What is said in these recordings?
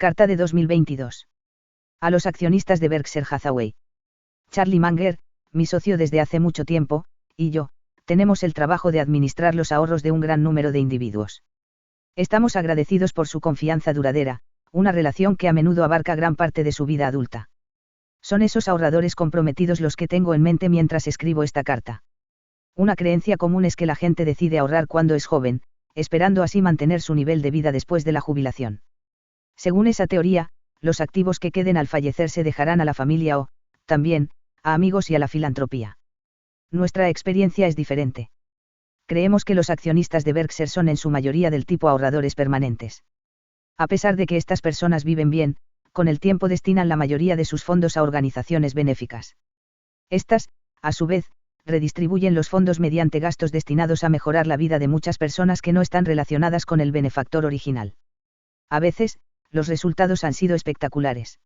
Carta de 2022. A los accionistas de Berkshire Hathaway. Charlie Munger, mi socio desde hace mucho tiempo, y yo, tenemos el trabajo de administrar los ahorros de un gran número de individuos. Estamos agradecidos por su confianza duradera, una relación que a menudo abarca gran parte de su vida adulta. Son esos ahorradores comprometidos los que tengo en mente mientras escribo esta carta. Una creencia común es que la gente decide ahorrar cuando es joven, esperando así mantener su nivel de vida después de la jubilación. Según esa teoría, los activos que queden al fallecer se dejarán a la familia o, también, a amigos y a la filantropía. Nuestra experiencia es diferente. Creemos que los accionistas de Berkshire son en su mayoría del tipo ahorradores permanentes. A pesar de que estas personas viven bien, con el tiempo destinan la mayoría de sus fondos a organizaciones benéficas. Estas, a su vez, redistribuyen los fondos mediante gastos destinados a mejorar la vida de muchas personas que no están relacionadas con el benefactor original. A veces, los resultados han sido espectaculares.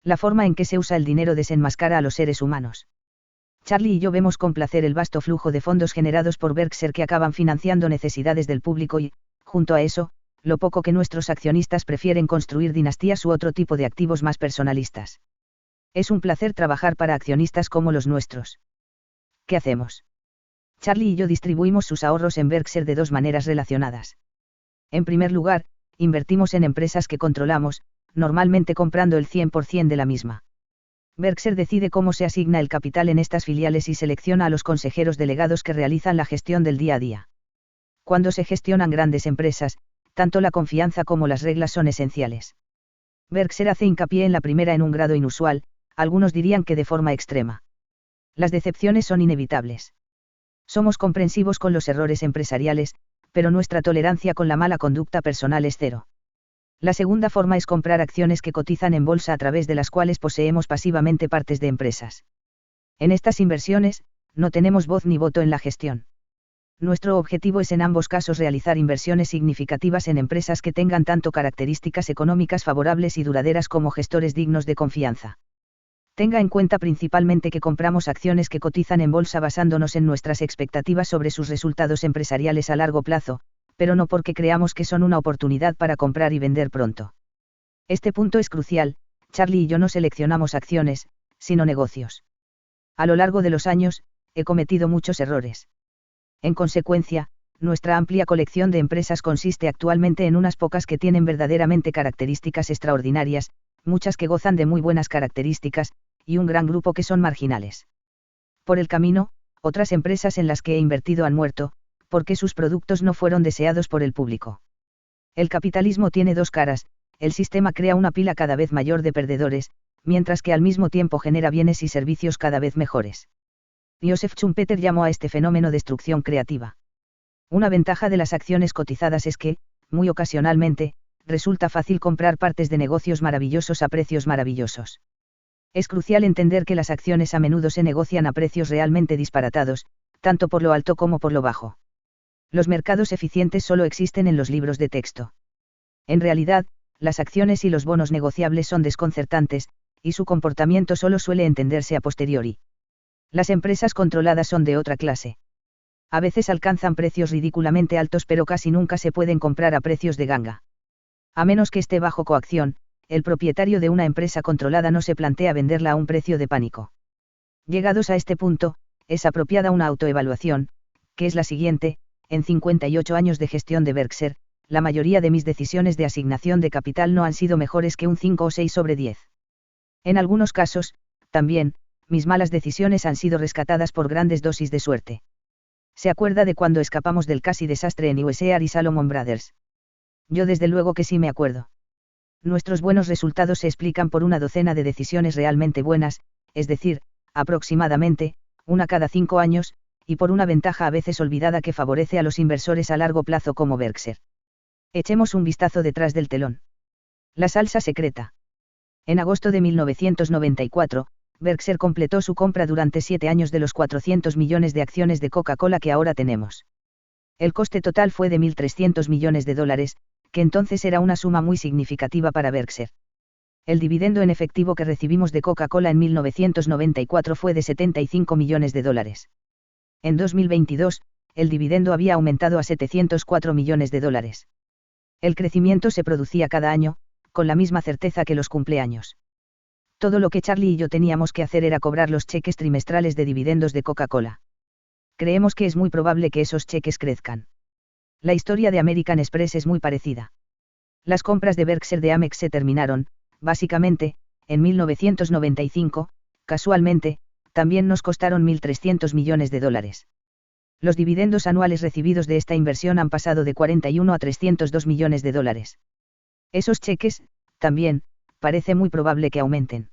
La forma en que se usa el dinero desenmascara a los seres humanos. Charlie y yo vemos con placer el vasto flujo de fondos generados por Berkshire que acaban financiando necesidades del público y, junto a eso, lo poco que nuestros accionistas prefieren construir dinastías u otro tipo de activos más personalistas. Es un placer trabajar para accionistas como los nuestros. ¿Qué hacemos? Charlie y yo distribuimos sus ahorros en Berkshire de dos maneras relacionadas. En primer lugar, invertimos en empresas que controlamos, normalmente comprando el 100% de la misma. Berkshire decide cómo se asigna el capital en estas filiales y selecciona a los consejeros delegados que realizan la gestión del día a día. Cuando se gestionan grandes empresas, tanto la confianza como las reglas son esenciales. Berkshire hace hincapié en la primera en un grado inusual, algunos dirían que de forma extrema. Las decepciones son inevitables. Somos comprensivos con los errores empresariales, pero nuestra tolerancia con la mala conducta personal es cero. La segunda forma es comprar acciones que cotizan en bolsa a través de las cuales poseemos pasivamente partes de empresas. En estas inversiones, no tenemos voz ni voto en la gestión. Nuestro objetivo es en ambos casos realizar inversiones significativas en empresas que tengan tanto características económicas favorables y duraderas como gestores dignos de confianza. Tenga en cuenta principalmente que compramos acciones que cotizan en bolsa basándonos en nuestras expectativas sobre sus resultados empresariales a largo plazo, pero no porque creamos que son una oportunidad para comprar y vender pronto. Este punto es crucial. Charlie y yo no seleccionamos acciones, sino negocios. A lo largo de los años, he cometido muchos errores. En consecuencia, nuestra amplia colección de empresas consiste actualmente en unas pocas que tienen verdaderamente características extraordinarias, muchas que gozan de muy buenas características, y un gran grupo que son marginales. Por el camino, otras empresas en las que he invertido han muerto, porque sus productos no fueron deseados por el público. El capitalismo tiene dos caras, el sistema crea una pila cada vez mayor de perdedores, mientras que al mismo tiempo genera bienes y servicios cada vez mejores. Joseph Schumpeter llamó a este fenómeno destrucción creativa. Una ventaja de las acciones cotizadas es que, muy ocasionalmente, resulta fácil comprar partes de negocios maravillosos a precios maravillosos. Es crucial entender que las acciones a menudo se negocian a precios realmente disparatados, tanto por lo alto como por lo bajo. Los mercados eficientes solo existen en los libros de texto. En realidad, las acciones y los bonos negociables son desconcertantes, y su comportamiento solo suele entenderse a posteriori. Las empresas controladas son de otra clase. A veces alcanzan precios ridículamente altos, pero casi nunca se pueden comprar a precios de ganga. A menos que esté bajo coacción, el propietario de una empresa controlada no se plantea venderla a un precio de pánico. Llegados a este punto, es apropiada una autoevaluación, que es la siguiente: en 58 años de gestión de Berkshire, la mayoría de mis decisiones de asignación de capital no han sido mejores que un 5 o 6 sobre 10. En algunos casos, también, mis malas decisiones han sido rescatadas por grandes dosis de suerte. ¿Se acuerda de cuando escapamos del casi desastre en USAR y Salomon Brothers? Yo desde luego que sí me acuerdo. Nuestros buenos resultados se explican por una docena de decisiones realmente buenas, es decir, aproximadamente, una cada 5 años, y por una ventaja a veces olvidada que favorece a los inversores a largo plazo como Berkshire. Echemos un vistazo detrás del telón. La salsa secreta. En agosto de 1994, Berkshire completó su compra durante 7 años de los 400 millones de acciones de Coca-Cola que ahora tenemos. El coste total fue de $1.300 millones, que entonces era una suma muy significativa para Berkshire. El dividendo en efectivo que recibimos de Coca-Cola en 1994 fue de $75 millones. En 2022, el dividendo había aumentado a $704 millones. El crecimiento se producía cada año, con la misma certeza que los cumpleaños. Todo lo que Charlie y yo teníamos que hacer era cobrar los cheques trimestrales de dividendos de Coca-Cola. Creemos que es muy probable que esos cheques crezcan. La historia de American Express es muy parecida. Las compras de Berkshire de Amex se terminaron, básicamente, en 1995, casualmente, también nos costaron 1.300 millones de dólares. Los dividendos anuales recibidos de esta inversión han pasado de 41 a 302 millones de dólares. Esos cheques, también, parece muy probable que aumenten.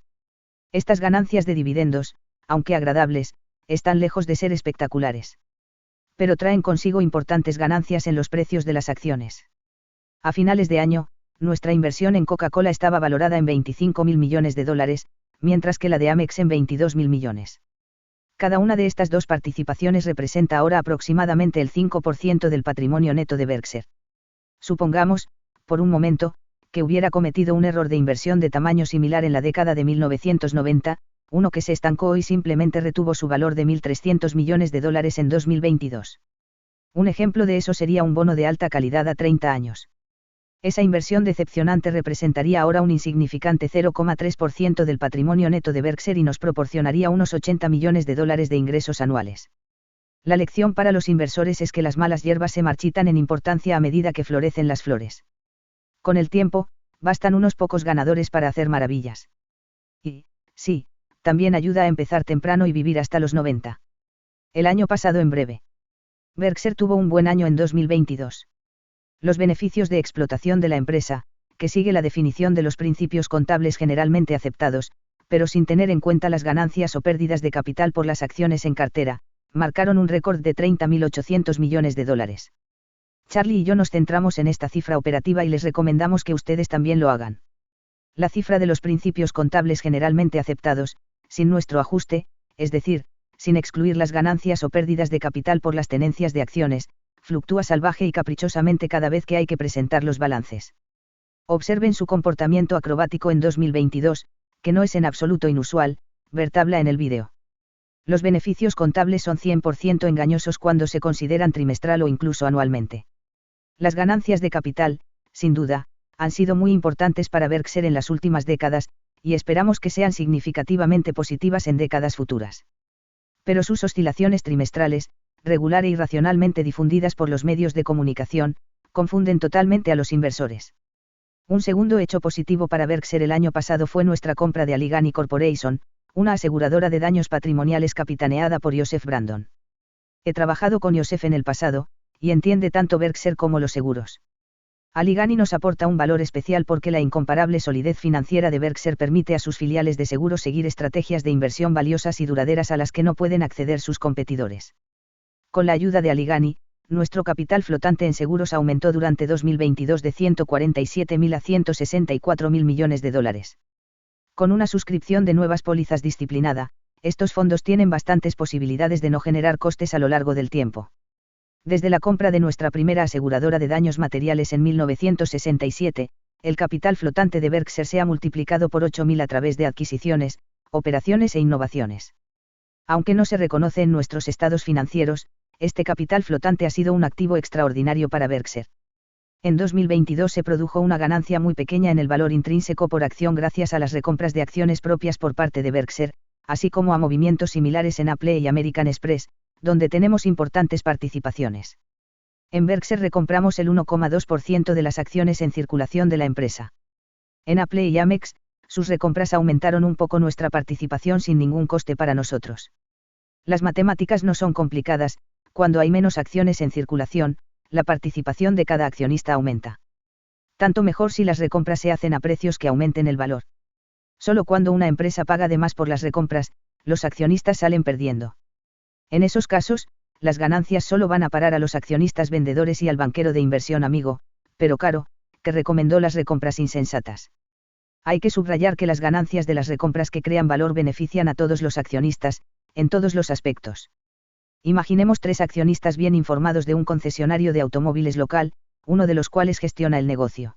Estas ganancias de dividendos, aunque agradables, están lejos de ser espectaculares. Pero traen consigo importantes ganancias en los precios de las acciones. A finales de año, nuestra inversión en Coca-Cola estaba valorada en 25.000 millones de dólares, mientras que la de Amex en 22.000 millones. Cada una de estas dos participaciones representa ahora aproximadamente el 5% del patrimonio neto de Berkshire. Supongamos, por un momento, que hubiera cometido un error de inversión de tamaño similar en la década de 1990, uno que se estancó y simplemente retuvo su valor de 1.300 millones de dólares en 2022. Un ejemplo de eso sería un bono de alta calidad a 30 años. Esa inversión decepcionante representaría ahora un insignificante 0,3% del patrimonio neto de Berkshire y nos proporcionaría unos 80 millones de dólares de ingresos anuales. La lección para los inversores es que las malas hierbas se marchitan en importancia a medida que florecen las flores. Con el tiempo, bastan unos pocos ganadores para hacer maravillas. Y, sí, también ayuda a empezar temprano y vivir hasta los 90. El año pasado en breve. Berkshire tuvo un buen año en 2022. Los beneficios de explotación de la empresa, que sigue la definición de los principios contables generalmente aceptados, pero sin tener en cuenta las ganancias o pérdidas de capital por las acciones en cartera, marcaron un récord de 30.800 millones de dólares. Charlie y yo nos centramos en esta cifra operativa y les recomendamos que ustedes también lo hagan. La cifra de los principios contables generalmente aceptados, sin nuestro ajuste, es decir, sin excluir las ganancias o pérdidas de capital por las tenencias de acciones, fluctúa salvaje y caprichosamente cada vez que hay que presentar los balances. Observen su comportamiento acrobático en 2022, que no es en absoluto inusual, ver tabla en el vídeo. Los beneficios contables son 100% engañosos cuando se consideran trimestral o incluso anualmente. Las ganancias de capital, sin duda, han sido muy importantes para Berkshire en las últimas décadas, y esperamos que sean significativamente positivas en décadas futuras. Pero sus oscilaciones trimestrales, regular e irracionalmente difundidas por los medios de comunicación, confunden totalmente a los inversores. Un segundo hecho positivo para Berkshire el año pasado fue nuestra compra de Alleghany Corporation, una aseguradora de daños patrimoniales capitaneada por Joseph Brandon. He trabajado con Joseph en el pasado, y entiende tanto Berkshire como los seguros. Alleghany nos aporta un valor especial porque la incomparable solidez financiera de Berkshire permite a sus filiales de seguros seguir estrategias de inversión valiosas y duraderas a las que no pueden acceder sus competidores. Con la ayuda de Alleghany, nuestro capital flotante en seguros aumentó durante 2022 de 147.000 a 164.000 millones de dólares. Con una suscripción de nuevas pólizas disciplinada, estos fondos tienen bastantes posibilidades de no generar costes a lo largo del tiempo. Desde la compra de nuestra primera aseguradora de daños materiales en 1967, el capital flotante de Berkshire se ha multiplicado por 8.000 a través de adquisiciones, operaciones e innovaciones. Aunque no se reconoce en nuestros estados financieros, este capital flotante ha sido un activo extraordinario para Berkshire. En 2022 se produjo una ganancia muy pequeña en el valor intrínseco por acción gracias a las recompras de acciones propias por parte de Berkshire, así como a movimientos similares en Apple y American Express, donde tenemos importantes participaciones. En Berkshire recompramos el 1,2% de las acciones en circulación de la empresa. En Apple y Amex, sus recompras aumentaron un poco nuestra participación sin ningún coste para nosotros. Las matemáticas no son complicadas, cuando hay menos acciones en circulación, la participación de cada accionista aumenta. Tanto mejor si las recompras se hacen a precios que aumenten el valor. Solo cuando una empresa paga de más por las recompras, los accionistas salen perdiendo. En esos casos, las ganancias solo van a parar a los accionistas vendedores y al banquero de inversión amigo, pero caro, que recomendó las recompras insensatas. Hay que subrayar que las ganancias de las recompras que crean valor benefician a todos los accionistas, en todos los aspectos. Imaginemos 3 accionistas bien informados de un concesionario de automóviles local, uno de los cuales gestiona el negocio.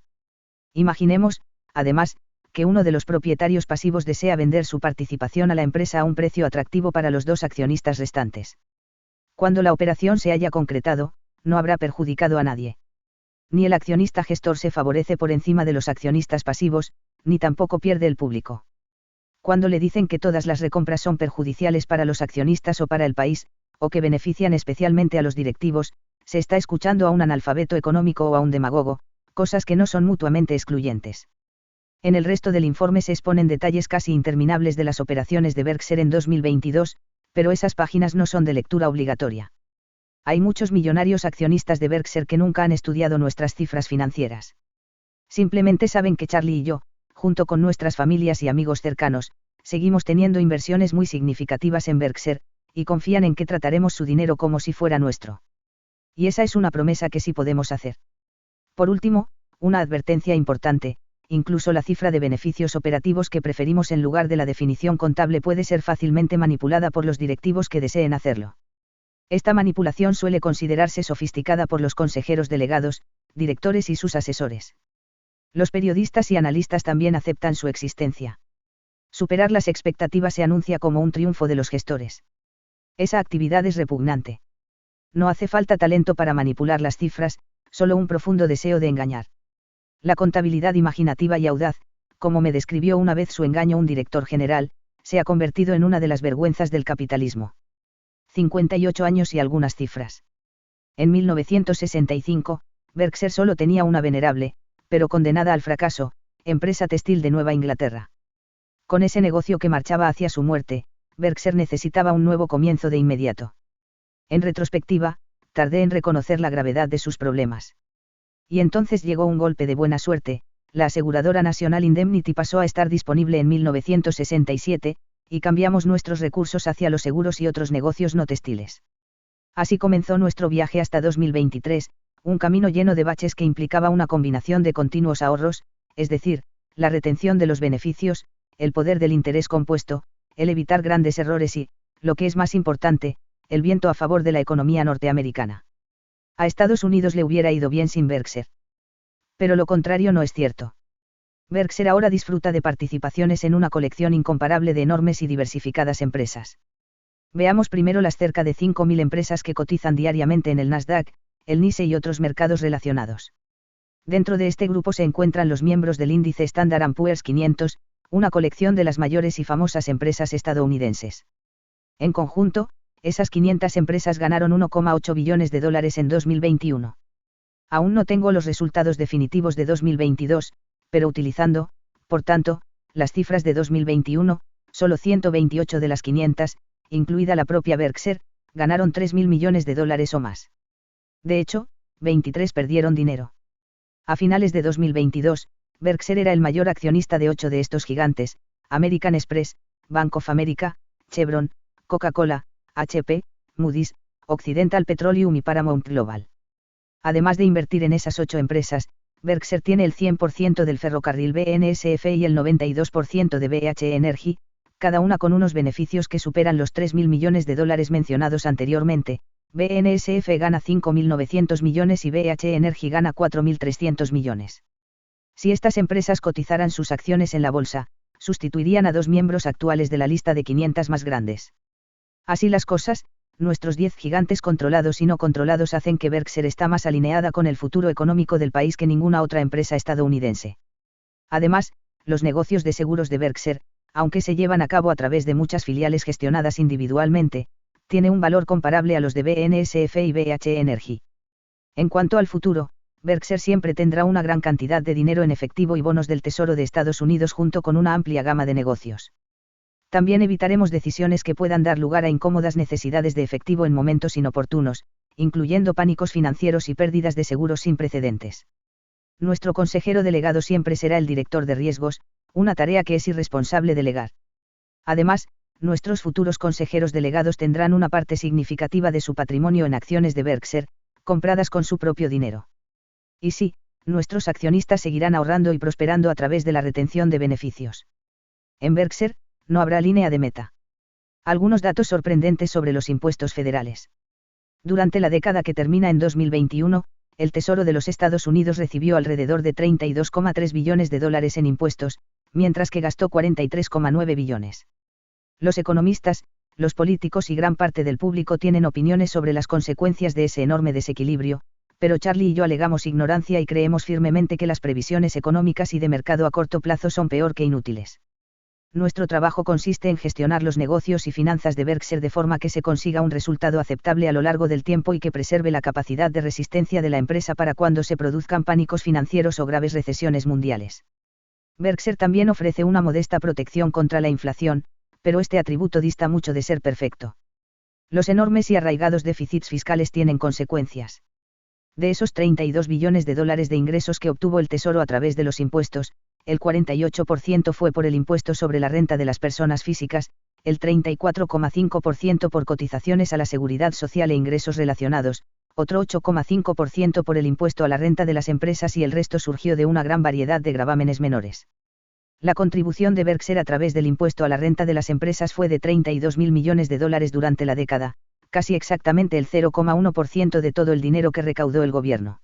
Imaginemos, además, que uno de los propietarios pasivos desea vender su participación a la empresa a un precio atractivo para los 2 accionistas restantes. Cuando la operación se haya concretado, no habrá perjudicado a nadie. Ni el accionista gestor se favorece por encima de los accionistas pasivos, ni tampoco pierde el público. Cuando le dicen que todas las recompras son perjudiciales para los accionistas o para el país, o que benefician especialmente a los directivos, se está escuchando a un analfabeto económico o a un demagogo, cosas que no son mutuamente excluyentes. En el resto del informe se exponen detalles casi interminables de las operaciones de Berkshire en 2022, pero esas páginas no son de lectura obligatoria. Hay muchos millonarios accionistas de Berkshire que nunca han estudiado nuestras cifras financieras. Simplemente saben que Charlie y yo, junto con nuestras familias y amigos cercanos, seguimos teniendo inversiones muy significativas en Berkshire, y confían en que trataremos su dinero como si fuera nuestro. Y esa es una promesa que sí podemos hacer. Por último, una advertencia importante: incluso la cifra de beneficios operativos que preferimos en lugar de la definición contable puede ser fácilmente manipulada por los directivos que deseen hacerlo. Esta manipulación suele considerarse sofisticada por los consejeros delegados, directores y sus asesores. Los periodistas y analistas también aceptan su existencia. Superar las expectativas se anuncia como un triunfo de los gestores. Esa actividad es repugnante. No hace falta talento para manipular las cifras, solo un profundo deseo de engañar. La contabilidad imaginativa y audaz, como me describió una vez su engaño un director general, se ha convertido en una de las vergüenzas del capitalismo. 58 años y algunas cifras. En 1965, Berkshire solo tenía una venerable, pero condenada al fracaso, empresa textil de Nueva Inglaterra. Con ese negocio que marchaba hacia su muerte, Berkshire necesitaba un nuevo comienzo de inmediato. En retrospectiva, tardé en reconocer la gravedad de sus problemas. Y entonces llegó un golpe de buena suerte: la aseguradora National Indemnity pasó a estar disponible en 1967, y cambiamos nuestros recursos hacia los seguros y otros negocios no textiles. Así comenzó nuestro viaje hasta 2023, un camino lleno de baches que implicaba una combinación de continuos ahorros, es decir, la retención de los beneficios, el poder del interés compuesto, el evitar grandes errores y, lo que es más importante, el viento a favor de la economía norteamericana. A Estados Unidos le hubiera ido bien sin Berkshire. Pero lo contrario no es cierto. Berkshire ahora disfruta de participaciones en una colección incomparable de enormes y diversificadas empresas. Veamos primero las cerca de 5.000 empresas que cotizan diariamente en el Nasdaq, el NYSE y otros mercados relacionados. Dentro de este grupo se encuentran los miembros del índice Standard & Poor's 500, una colección de las mayores y famosas empresas estadounidenses. En conjunto, esas 500 empresas ganaron 1,8 billones de dólares en 2021. Aún no tengo los resultados definitivos de 2022, pero utilizando, por tanto, las cifras de 2021, solo 128 de las 500, incluida la propia Berkshire, ganaron 3.000 millones de dólares o más. De hecho, 23 perdieron dinero. A finales de 2022, Berkshire era el mayor accionista de 8 de estos gigantes: American Express, Bank of America, Chevron, Coca-Cola, HP, Moody's, Occidental Petroleum y Paramount Global. Además de invertir en esas 8 empresas, Berkshire tiene el 100% del ferrocarril BNSF y el 92% de BHE Energy, cada una con unos beneficios que superan los 3.000 millones de dólares mencionados anteriormente. BNSF gana 5.900 millones y BHE Energy gana 4.300 millones. Si estas empresas cotizaran sus acciones en la bolsa, sustituirían a 2 miembros actuales de la lista de 500 más grandes. Así las cosas, nuestros 10 gigantes controlados y no controlados hacen que Berkshire está más alineada con el futuro económico del país que ninguna otra empresa estadounidense. Además, los negocios de seguros de Berkshire, aunque se llevan a cabo a través de muchas filiales gestionadas individualmente, tiene un valor comparable a los de BNSF y BHE Energy. En cuanto al futuro, Berkshire siempre tendrá una gran cantidad de dinero en efectivo y bonos del Tesoro de Estados Unidos junto con una amplia gama de negocios. También evitaremos decisiones que puedan dar lugar a incómodas necesidades de efectivo en momentos inoportunos, incluyendo pánicos financieros y pérdidas de seguros sin precedentes. Nuestro consejero delegado siempre será el director de riesgos, una tarea que es irresponsable delegar. Además, nuestros futuros consejeros delegados tendrán una parte significativa de su patrimonio en acciones de Berkshire, compradas con su propio dinero. Y sí, nuestros accionistas seguirán ahorrando y prosperando a través de la retención de beneficios. En Berkshire, no habrá línea de meta. Algunos datos sorprendentes sobre los impuestos federales. Durante la década que termina en 2021, el Tesoro de los Estados Unidos recibió alrededor de 32,3 billones de dólares en impuestos, mientras que gastó 43,9 billones. Los economistas, los políticos y gran parte del público tienen opiniones sobre las consecuencias de ese enorme desequilibrio, Pero Charlie y yo alegamos ignorancia y creemos firmemente que las previsiones económicas y de mercado a corto plazo son peor que inútiles. Nuestro trabajo consiste en gestionar los negocios y finanzas de Berkshire de forma que se consiga un resultado aceptable a lo largo del tiempo y que preserve la capacidad de resistencia de la empresa para cuando se produzcan pánicos financieros o graves recesiones mundiales. Berkshire también ofrece una modesta protección contra la inflación, pero este atributo dista mucho de ser perfecto. Los enormes y arraigados déficits fiscales tienen consecuencias. De esos 32 billones de dólares de ingresos que obtuvo el Tesoro a través de los impuestos, el 48% fue por el impuesto sobre la renta de las personas físicas, el 34,5% por cotizaciones a la seguridad social e ingresos relacionados, otro 8,5% por el impuesto a la renta de las empresas y el resto surgió de una gran variedad de gravámenes menores. La contribución de Berkshire a través del impuesto a la renta de las empresas fue de 32.000 millones de dólares durante la década, casi exactamente el 0,1% de todo el dinero que recaudó el gobierno.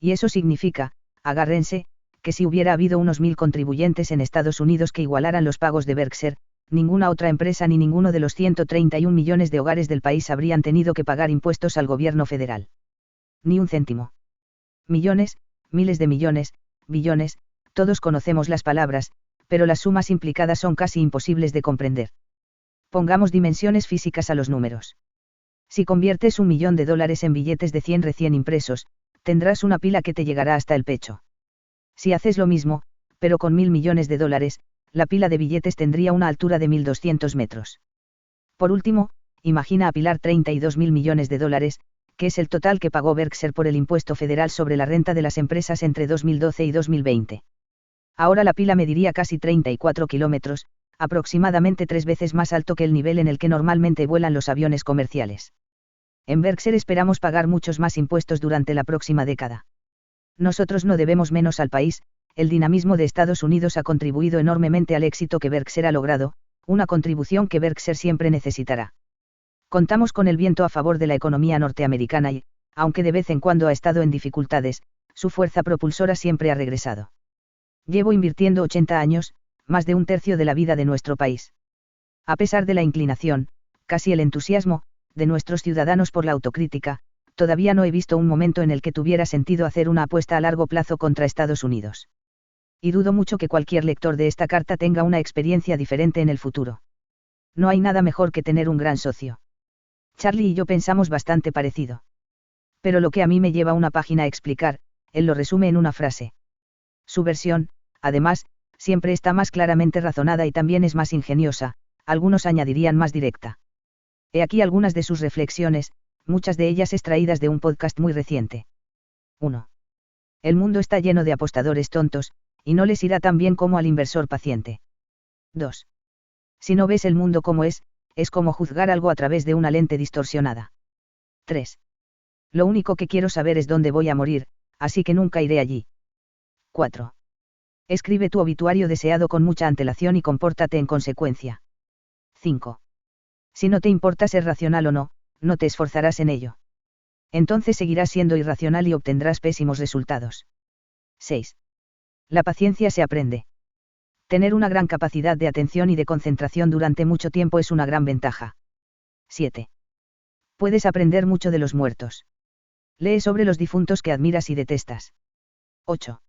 Y eso significa, agárrense, que si hubiera habido unos 1.000 contribuyentes en Estados Unidos que igualaran los pagos de Berkshire, ninguna otra empresa ni ninguno de los 131 millones de hogares del país habrían tenido que pagar impuestos al gobierno federal. Ni un céntimo. Millones, miles de millones, billones, todos conocemos las palabras, pero las sumas implicadas son casi imposibles de comprender. Pongamos dimensiones físicas a los números. Si conviertes $1.000.000 en billetes de 100 recién impresos, tendrás una pila que te llegará hasta el pecho. Si haces lo mismo, pero con 1.000 millones de dólares, la pila de billetes tendría una altura de 1.200 metros. Por último, imagina apilar 32.000 millones de dólares, que es el total que pagó Berkshire por el impuesto federal sobre la renta de las empresas entre 2012 y 2020. Ahora la pila mediría casi 34 kilómetros, aproximadamente 3 veces más alto que el nivel en el que normalmente vuelan los aviones comerciales. En Berkshire esperamos pagar muchos más impuestos durante la próxima década. Nosotros no debemos menos al país, el dinamismo de Estados Unidos ha contribuido enormemente al éxito que Berkshire ha logrado, una contribución que Berkshire siempre necesitará. Contamos con el viento a favor de la economía norteamericana y, aunque de vez en cuando ha estado en dificultades, su fuerza propulsora siempre ha regresado. Llevo invirtiendo 80 años, más de un tercio de la vida de nuestro país. A pesar de la inclinación, casi el entusiasmo, de nuestros ciudadanos por la autocrítica, todavía no he visto un momento en el que tuviera sentido hacer una apuesta a largo plazo contra Estados Unidos. Y dudo mucho que cualquier lector de esta carta tenga una experiencia diferente en el futuro. No hay nada mejor que tener un gran socio. Charlie y yo pensamos bastante parecido. Pero lo que a mí me lleva una página a explicar, él lo resume en una frase. Su versión, además, siempre está más claramente razonada y también es más ingeniosa, algunos añadirían más directa. He aquí algunas de sus reflexiones, muchas de ellas extraídas de un podcast muy reciente. 1. El mundo está lleno de apostadores tontos, y no les irá tan bien como al inversor paciente. 2. Si no ves el mundo como es como juzgar algo a través de una lente distorsionada. 3. Lo único que quiero saber es dónde voy a morir, así que nunca iré allí. 4. Escribe tu obituario deseado con mucha antelación y compórtate en consecuencia. 5. Si no te importa ser racional o no, no te esforzarás en ello. Entonces seguirás siendo irracional y obtendrás pésimos resultados. 6. La paciencia se aprende. Tener una gran capacidad de atención y de concentración durante mucho tiempo es una gran ventaja. 7. Puedes aprender mucho de los muertos. Lee sobre los difuntos que admiras y detestas. 8.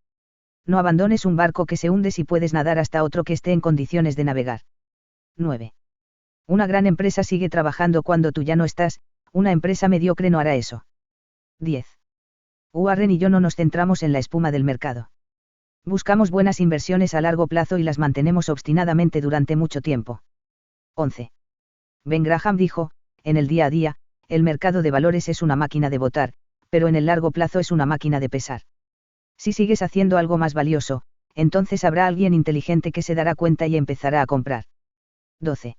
No abandones un barco que se hunde si puedes nadar hasta otro que esté en condiciones de navegar. 9. Una gran empresa sigue trabajando cuando tú ya no estás, una empresa mediocre no hará eso. 10. Warren y yo no nos centramos en la espuma del mercado. Buscamos buenas inversiones a largo plazo y las mantenemos obstinadamente durante mucho tiempo. 11. Ben Graham dijo, en el día a día, el mercado de valores es una máquina de votar, pero en el largo plazo es una máquina de pesar. Si sigues haciendo algo más valioso, entonces habrá alguien inteligente que se dará cuenta y empezará a comprar. 12.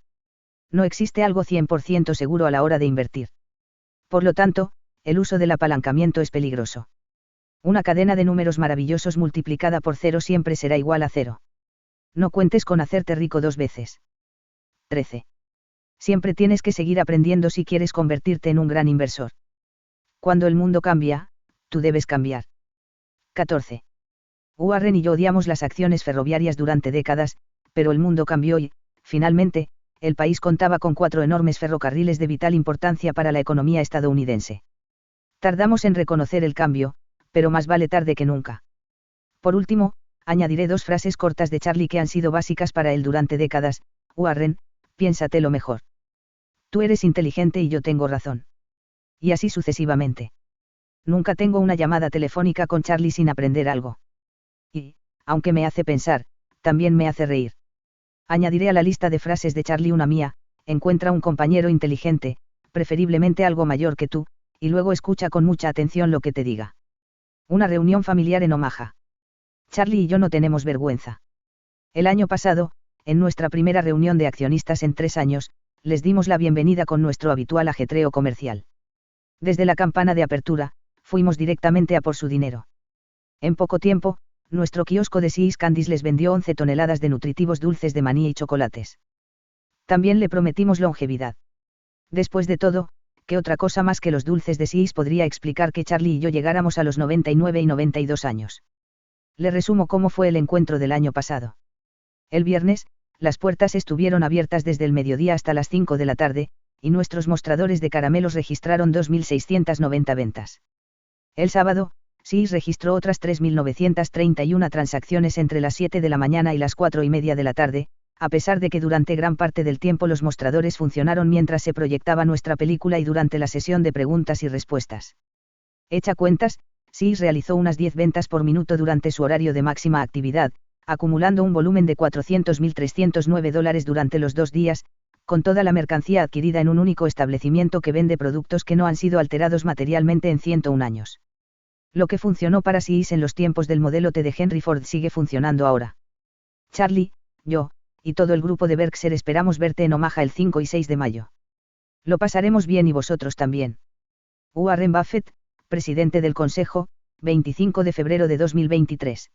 No existe algo 100% seguro a la hora de invertir. Por lo tanto, el uso del apalancamiento es peligroso. Una cadena de números maravillosos multiplicada por 0 siempre será igual a 0. No cuentes con hacerte rico 2 veces. 13. Siempre tienes que seguir aprendiendo si quieres convertirte en un gran inversor. Cuando el mundo cambia, tú debes cambiar. 14. Warren y yo odiamos las acciones ferroviarias durante décadas, pero el mundo cambió y, finalmente, el país contaba con 4 enormes ferrocarriles de vital importancia para la economía estadounidense. Tardamos en reconocer el cambio, pero más vale tarde que nunca. Por último, añadiré 2 frases cortas de Charlie que han sido básicas para él durante décadas. Warren, piénsatelo mejor. Tú eres inteligente y yo tengo razón. Y así sucesivamente. Nunca tengo una llamada telefónica con Charlie sin aprender algo. Y, aunque me hace pensar, también me hace reír. Añadiré a la lista de frases de Charlie una mía: encuentra un compañero inteligente, preferiblemente algo mayor que tú, y luego escucha con mucha atención lo que te diga. Una reunión familiar en Omaha. Charlie y yo no tenemos vergüenza. El año pasado, en nuestra primera reunión de accionistas en 3 años, les dimos la bienvenida con nuestro habitual ajetreo comercial. Desde la campana de apertura, fuimos directamente a por su dinero. En poco tiempo, nuestro kiosco de See's Candies les vendió 11 toneladas de nutritivos dulces de maní y chocolates. También le prometimos longevidad. Después de todo, ¿qué otra cosa más que los dulces de See's podría explicar que Charlie y yo llegáramos a los 99 y 92 años? Le resumo cómo fue el encuentro del año pasado. El viernes, las puertas estuvieron abiertas desde el mediodía hasta las 5 de la tarde, y nuestros mostradores de caramelos registraron 2.690 ventas. El sábado, See's registró otras 3.931 transacciones entre las 7 de la mañana y las 4:30 de la tarde, a pesar de que durante gran parte del tiempo los mostradores funcionaron mientras se proyectaba nuestra película y durante la sesión de preguntas y respuestas. Hecha cuentas, See's realizó unas 10 ventas por minuto durante su horario de máxima actividad, acumulando un volumen de $400.309 durante los 2 días, con toda la mercancía adquirida en un único establecimiento que vende productos que no han sido alterados materialmente en 101 años. Lo que funcionó para See's en los tiempos del modelo T de Henry Ford sigue funcionando ahora. Charlie, yo, y todo el grupo de Berkshire esperamos verte en Omaha el 5 y 6 de mayo. Lo pasaremos bien y vosotros también. Warren Buffett, presidente del Consejo, 25 de febrero de 2023.